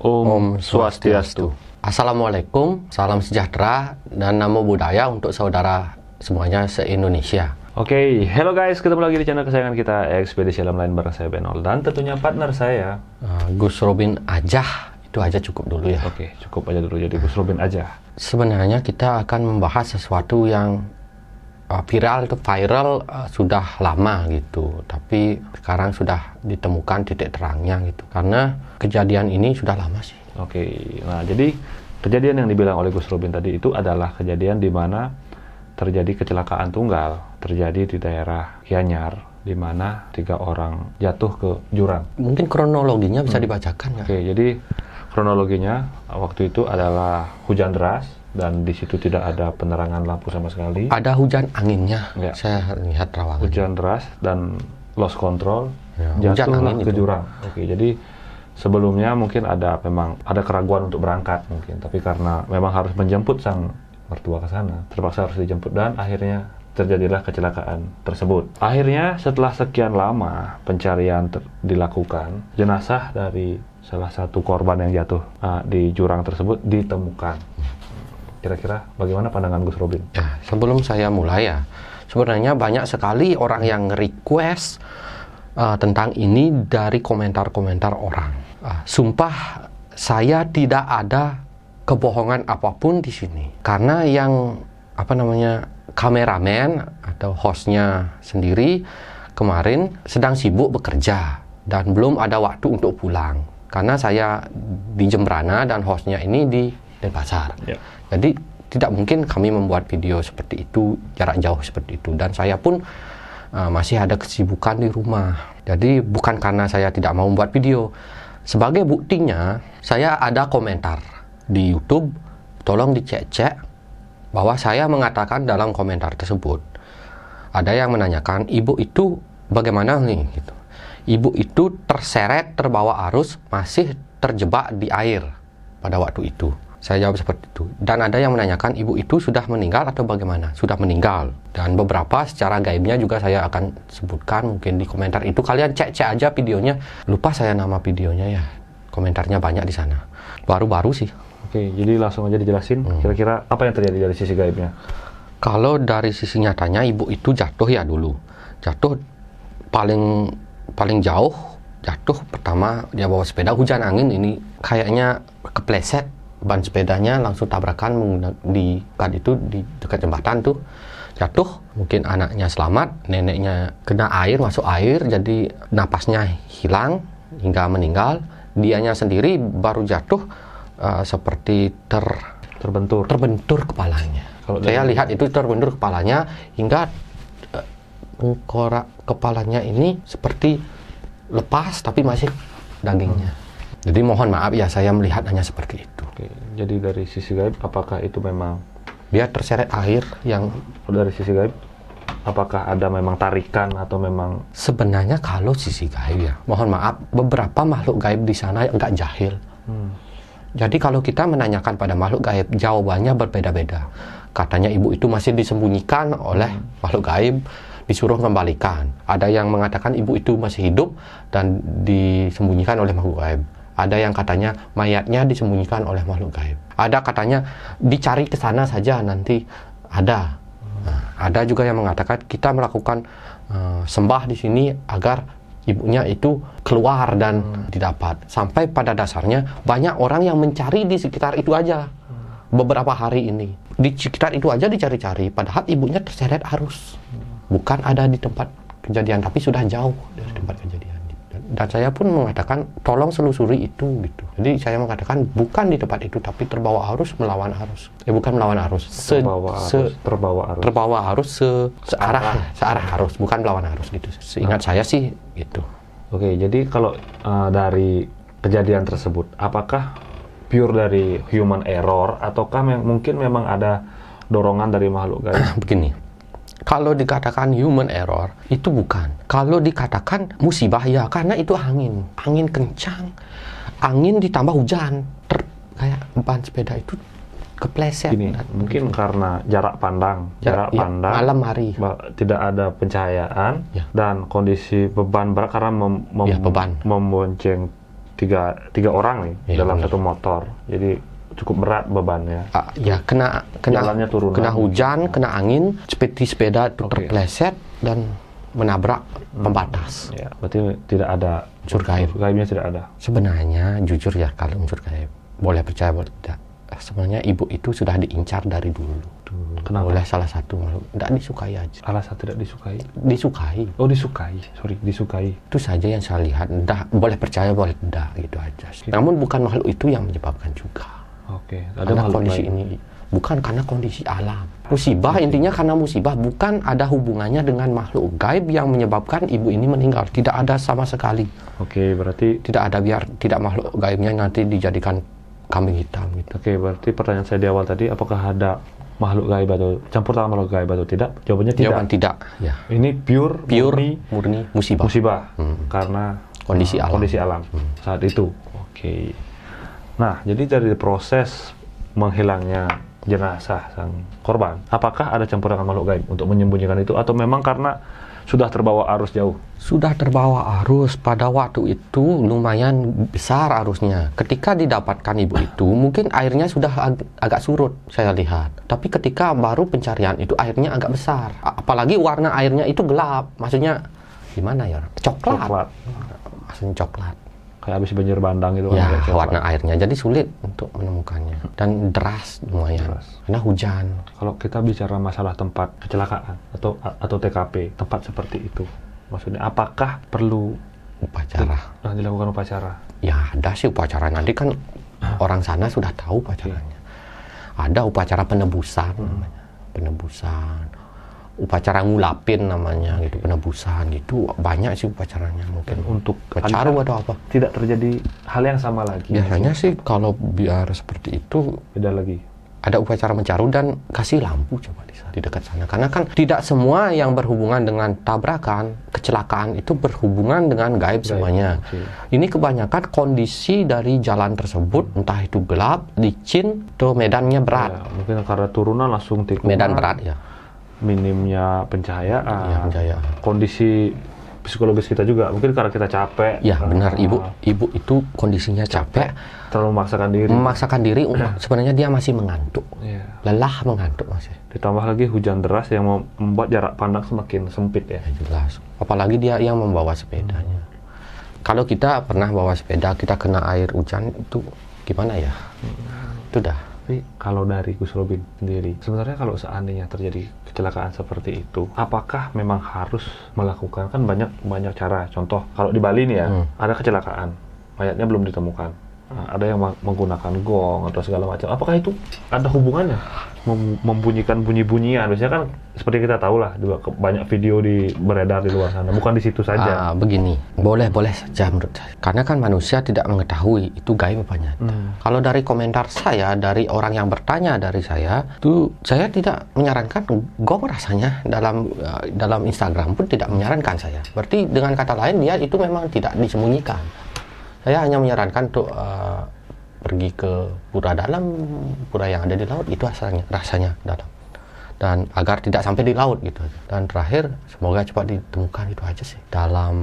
Om Swastiastu. Assalamualaikum, salam sejahtera dan namo buddhaya untuk saudara semuanya se-Indonesia. Oke, hello guys, ketemu lagi di channel kesayangan kita, Ekspedisi Alam Lain bareng saya Benol dan tentunya partner saya Gus Robin aja, itu aja cukup dulu ya. Oke, cukup aja dulu jadi Gus Robin aja. Sebenarnya kita akan membahas sesuatu yang viral sudah lama gitu, tapi sekarang sudah ditemukan titik terangnya gitu, karena kejadian ini sudah lama sih. Oke, nah jadi kejadian yang dibilang oleh Gus Robin tadi itu adalah kejadian di mana terjadi kecelakaan tunggal terjadi di daerah Gianyar, di mana 3 orang jatuh ke jurang. Mungkin kronologinya bisa dibacakan ya? Oke, jadi kronologinya waktu itu adalah hujan deras dan di situ tidak ada penerangan lampu sama sekali. Ada hujan anginnya, ya. Saya lihat rawangan. Hujan deras dan lost control, ya, jatuhlah ke jurang. Oke, jadi sebelumnya mungkin memang ada keraguan untuk berangkat mungkin, tapi karena memang harus menjemput sang mertua ke sana, terpaksa harus dijemput dan akhirnya terjadilah kecelakaan tersebut. Akhirnya setelah sekian lama pencarian dilakukan, jenazah dari salah satu korban yang jatuh di jurang tersebut ditemukan. Kira-kira bagaimana pandangan Gus Robin? Ya, sebelum saya mulai ya, sebenarnya banyak sekali orang yang request tentang ini dari komentar-komentar orang. Sumpah saya tidak ada kebohongan apapun di sini, karena yang kameramen atau hostnya sendiri kemarin sedang sibuk bekerja dan belum ada waktu untuk pulang, karena saya di Jembrana dan hostnya ini di Denpasar. Ya. Jadi tidak mungkin kami membuat video seperti itu jarak jauh seperti itu, dan saya pun masih ada kesibukan di rumah. Jadi bukan karena saya tidak mau membuat video. Sebagai buktinya, saya ada komentar di YouTube, tolong dicek-cek bahwa saya mengatakan dalam komentar tersebut, ada yang menanyakan ibu itu bagaimana nih gitu. Ibu itu terseret terbawa arus, masih terjebak di air pada waktu itu. Saya jawab seperti itu. Dan ada yang menanyakan ibu itu sudah meninggal atau bagaimana? Sudah meninggal. Dan beberapa secara gaibnya juga saya akan sebutkan mungkin di komentar itu. Kalian cek-cek aja videonya. Lupa saya nama videonya ya. Komentarnya banyak di sana. Baru-baru sih. Oke, jadi langsung aja dijelasin kira-kira apa yang terjadi dari sisi gaibnya. Kalau dari sisi nyatanya ibu itu jatuh ya dulu. Jatuh paling jauh. Jatuh pertama dia bawa sepeda, hujan angin ini kayaknya kepleset. Ban sepedanya langsung tabrakan di dekat jembatan tuh, jatuh. Mungkin anaknya selamat, neneknya kena air, masuk air, jadi napasnya hilang hingga meninggal. Dianya sendiri baru jatuh seperti terbentur kepalanya. Kalau saya lihat itu terbentur kepalanya hingga tengkorak kepalanya ini seperti lepas tapi masih dagingnya. Jadi mohon maaf ya, saya melihat hanya seperti itu. Oke, jadi dari sisi gaib, apakah itu memang dia terseret air yang... Dari sisi gaib, apakah ada memang tarikan atau memang... Sebenarnya kalau sisi gaib ya, mohon maaf, beberapa makhluk gaib di sana nggak jahil. Jadi kalau kita menanyakan pada makhluk gaib, jawabannya berbeda-beda. Katanya ibu itu masih disembunyikan oleh makhluk gaib, disuruh kembalikan. Ada yang mengatakan ibu itu masih hidup dan disembunyikan oleh makhluk gaib. Ada yang katanya mayatnya disembunyikan oleh makhluk gaib. Ada katanya dicari ke sana saja nanti ada. Nah, ada juga yang mengatakan kita melakukan sembah di sini agar ibunya itu keluar dan didapat. Sampai pada dasarnya banyak orang yang mencari di sekitar itu aja. Beberapa hari ini di sekitar itu aja dicari-cari, padahal ibunya terseret arus. Bukan ada di tempat kejadian, tapi sudah jauh dari tempat kejadian. Dan saya pun mengatakan tolong selusuri itu gitu. Jadi saya mengatakan bukan di tempat itu, tapi terbawa arus melawan arus. Bukan melawan arus. Terbawa arus searah arus, bukan melawan arus gitu. Seingat saya sih gitu. Oke, jadi kalau dari kejadian tersebut, apakah pure dari human error ataukah mungkin memang ada dorongan dari makhluk gaib? Begini. Kalau dikatakan human error, itu bukan. Kalau dikatakan musibah, ya karena itu angin kencang, angin ditambah hujan, kayak ban sepeda itu kepleset. Gini, mungkin karena jarak pandang malam hari tidak ada pencahayaan dan kondisi beban berat karena membonceng tiga orang nih dalam satu motor. Jadi cukup berat bebannya. Ya kena Jalannya turunan. kena hujan, kena angin, seperti sepeda itu terpleset dan menabrak pembatas. Ya, berarti tidak ada unsur gaib. Gaibnya tidak ada. Sebenarnya jujur ya, kalau unsur gaib boleh percaya boleh tidak. Sebenarnya ibu itu sudah diincar dari dulu. Kenapa? Oleh salah satu makhluk. Tidak disukai aja. Alasan tidak disukai? Disukai. Oh, disukai. Sorry, disukai. Itu saja yang saya lihat. Boleh percaya boleh tidak, gitu aja. Namun bukan makhluk itu yang menyebabkan juga. Oke. Karena kondisi ini bukan karena kondisi alam. Musibah intinya karena musibah, bukan ada hubungannya dengan makhluk gaib yang menyebabkan ibu ini meninggal. Tidak ada sama sekali. Oke, berarti tidak ada, biar tidak makhluk gaibnya nanti dijadikan kambing hitam gitu. Oke, berarti pertanyaan saya di awal tadi, apakah ada makhluk gaib atau campur tangan makhluk gaib atau tidak? Jawabannya tidak. Jawaban tidak. Ya. Ini pure murni musibah. Karena kondisi alam saat itu. Oke. Nah, jadi dari proses menghilangnya jenazah sang korban, apakah ada campur tangan makhluk gaib untuk menyembunyikan itu, atau memang karena sudah terbawa arus jauh? Sudah terbawa arus. Pada waktu itu lumayan besar arusnya. Ketika didapatkan ibu itu, mungkin airnya sudah agak surut, saya lihat. Tapi ketika baru pencarian itu, airnya agak besar. Apalagi warna airnya itu gelap. Maksudnya gimana ya? Coklat. Maksudnya coklat. Kayak habis banjir bandang itu. Ya, warna airnya. Jadi sulit untuk menemukannya. Dan deras lumayan. Karena hujan. Kalau kita bicara masalah tempat kecelakaan atau TKP, tempat seperti itu, maksudnya apakah perlu upacara? Dilakukan upacara? Ya, ada sih upacara. Nanti kan orang sana sudah tahu upacaranya. Ada upacara penebusan namanya. Penebusan. Upacara ngulapin namanya gitu, penebusan gitu. Banyak sih upacaranya mungkin. Untuk pecaru atau apa? Tidak terjadi hal yang sama lagi. Biasanya sih kalau biar seperti itu beda lagi. Ada upacara mencaru dan kasih lampu coba di dekat sana. Karena kan tidak semua yang berhubungan dengan tabrakan, kecelakaan itu berhubungan dengan gaib semuanya. Ini kebanyakan kondisi dari jalan tersebut, entah itu gelap, licin, atau medannya berat. Ya, mungkin karena turunan langsung tikungan. Medan berat ya. Minimnya pencahayaan. Ya, pencahayaan. Kondisi psikologis kita juga, mungkin karena kita capek. Ya benar, ibu itu kondisinya capek, terlalu memaksakan diri. Sebenarnya dia masih mengantuk. Lelah mengantuk masih. Ditambah lagi hujan deras yang membuat jarak pandang semakin sempit ya. Jelas. Apalagi dia yang membawa sepedanya. Kalau kita pernah bawa sepeda, kita kena air hujan, itu gimana ya? Itu dah. Tapi kalau dari Gus Robin sendiri, sebenarnya kalau seandainya terjadi kecelakaan seperti itu, apakah memang harus melakukan, kan banyak cara. Contoh kalau di Bali nih ya, ada kecelakaan, mayatnya belum ditemukan. Ada yang menggunakan gong atau segala macam. Apakah itu ada hubungannya? Membunyikan bunyi-bunyian. Biasanya kan seperti kita tahu lah, banyak video beredar di luar sana. Bukan di situ saja. Begini, boleh saja menurut saya. Karena kan manusia tidak mengetahui itu gaib apa nyata. Kalau dari komentar saya, dari orang yang bertanya dari saya, itu saya tidak menyarankan gong rasanya dalam Instagram pun tidak menyarankan saya. Berarti dengan kata lain dia itu memang tidak disembunyikan. Saya hanya menyarankan untuk pergi ke pura dalam, pura yang ada di laut, itu rasanya dalam. Dan agar tidak sampai di laut gitu. Dan terakhir, semoga cepat ditemukan, itu aja sih. Dalam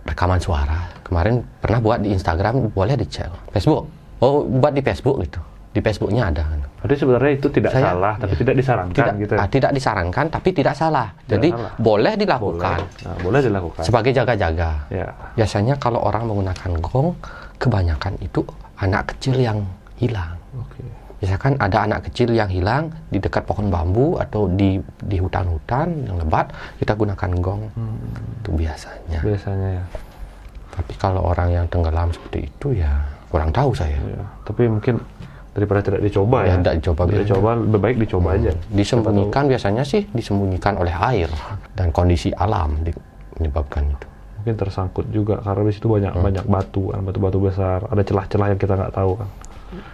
rekaman suara, kemarin pernah buat di Instagram, boleh dicek. Facebook, buat di Facebook gitu. Di Facebooknya ada. Jadi sebenarnya itu tidak salah, tapi tidak disarankan gitu. Tidak disarankan, tapi tidak salah. Jadi boleh dilakukan. Boleh dilakukan. Sebagai jaga-jaga. Ya. Biasanya kalau orang menggunakan gong, kebanyakan itu anak kecil yang hilang. Misalkan ada anak kecil yang hilang di dekat pohon bambu atau di hutan-hutan yang lebat, kita gunakan gong. Itu biasanya. Biasanya ya. Tapi kalau orang yang tenggelam seperti itu ya kurang tahu saya. Ya. Tapi mungkin daripada tidak dicoba ya. Tidak dicoba, lebih baik dicoba aja. Disembunyikan biasanya sih disembunyikan oleh air dan kondisi alam menyebabkan itu. Mungkin tersangkut juga karena di situ banyak batu-batu besar, ada celah-celah yang kita nggak tahu kan.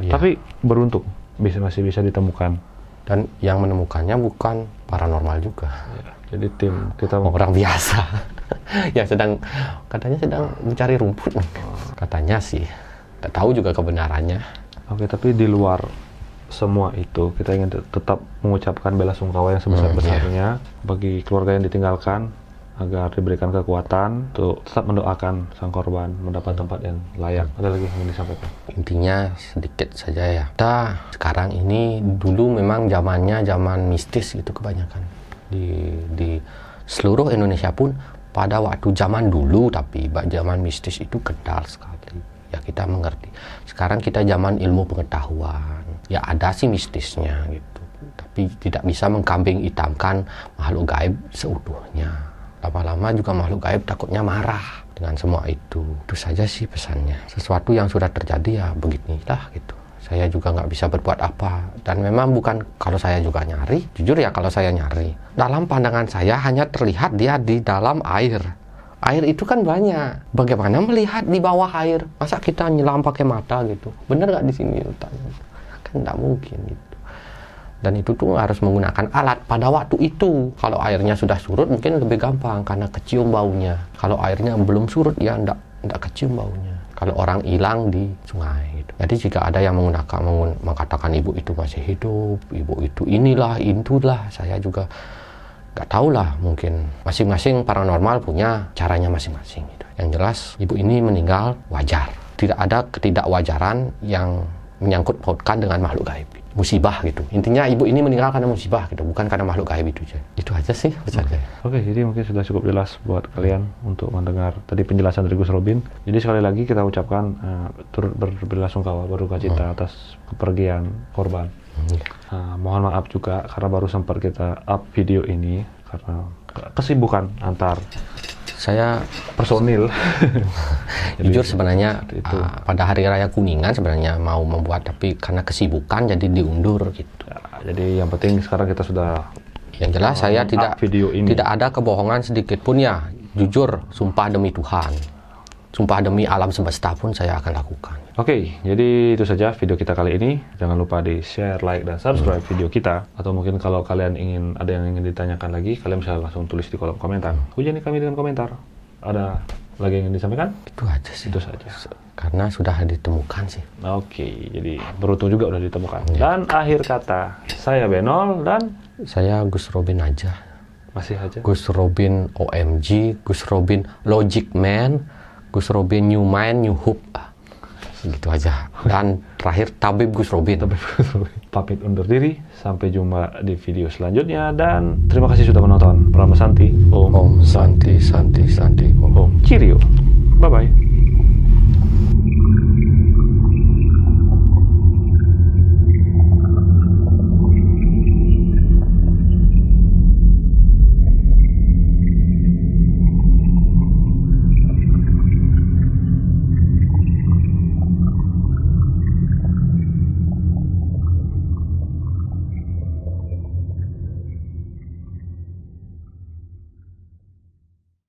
Ya. Tapi beruntung masih bisa ditemukan. Dan yang menemukannya bukan paranormal juga. Ya, jadi tim kita orang biasa yang katanya sedang mencari rumput. Katanya sih, tak tahu juga kebenarannya. Oke, tapi di luar semua itu kita ingin tetap mengucapkan bela sungkawa yang sebesar-besarnya bagi keluarga yang ditinggalkan, agar diberikan kekuatan untuk tetap mendoakan sang korban mendapat tempat yang layak. Ada lagi yang ingin disampaikan? Intinya sedikit saja ya. Kita sekarang ini, dulu memang zamannya zaman mistis gitu kebanyakan. Di seluruh Indonesia pun pada waktu zaman dulu, tapi zaman mistis itu kental sekali. Ya kita mengerti. Sekarang kita zaman ilmu pengetahuan. Ya ada sih mistisnya gitu. Tapi tidak bisa mengkambing hitamkan makhluk gaib seutuhnya. Lama-lama juga makhluk gaib takutnya marah dengan semua itu. Itu saja sih pesannya. Sesuatu yang sudah terjadi ya beginilah gitu. Saya juga nggak bisa berbuat apa. Dan memang bukan kalau saya juga nyari. Jujur ya kalau saya nyari. Dalam pandangan saya hanya terlihat dia di dalam air. Air itu kan banyak. Bagaimana melihat di bawah air? Masa kita nyelam pakai mata gitu? Bener nggak di sini letaknya? Kan nggak mungkin gitu. Dan itu tuh harus menggunakan alat pada waktu itu. Kalau airnya sudah surut mungkin lebih gampang karena kecium baunya. Kalau airnya belum surut ya nggak kecium baunya. Kalau orang hilang di sungai gitu. Jadi jika ada yang mengatakan ibu itu masih hidup, ibu itu inilah, itulah, saya juga nggak tahu lah, mungkin masing-masing paranormal punya caranya masing-masing gitu. Yang jelas ibu ini meninggal wajar. Tidak ada ketidakwajaran yang menyangkut pautkan dengan makhluk gaib. Musibah gitu. Intinya ibu ini meninggal karena musibah gitu, bukan karena makhluk gaib itu aja. Itu aja sih pesannya. Oke, jadi mungkin sudah cukup jelas buat kalian untuk mendengar tadi penjelasan dari Gus Robin. Jadi sekali lagi kita ucapkan turut berbelasungkawa, berduka cita atas kepergian korban. Mohon maaf juga karena baru sempat kita up video ini karena kesibukan antar saya personil. Jujur sebenarnya pada hari raya Kuningan sebenarnya mau membuat, tapi karena kesibukan jadi diundur gitu. Ya, jadi yang penting sekarang kita sudah. Yang jelas saya tidak ada kebohongan sedikit pun ya. Jujur, sumpah demi Tuhan, sumpah demi alam semesta pun saya akan lakukan. Oke, jadi itu saja video kita kali ini. Jangan lupa di share, like, dan subscribe video kita. Atau mungkin kalau kalian ada yang ingin ditanyakan lagi, kalian bisa langsung tulis di kolom komentar. Hujani kami dengan komentar. Ada lagi yang ingin disampaikan? Itu aja sih. Itu saja. Karena sudah ditemukan sih. Oke, jadi beruntung juga udah ditemukan. Dan akhir kata, saya Benol dan saya Gus Robin aja. Masih aja. Gus Robin OMG, Gus Robin Logic Man, Gus Robin New Mind, New Hope. Gitu aja. Dan terakhir Tabib Gus Robin. Pamit undur diri. Sampai jumpa di video selanjutnya. Dan terima kasih sudah menonton. Prama Santi. Om Santi Santi Santi. Om Cirio. Bye bye.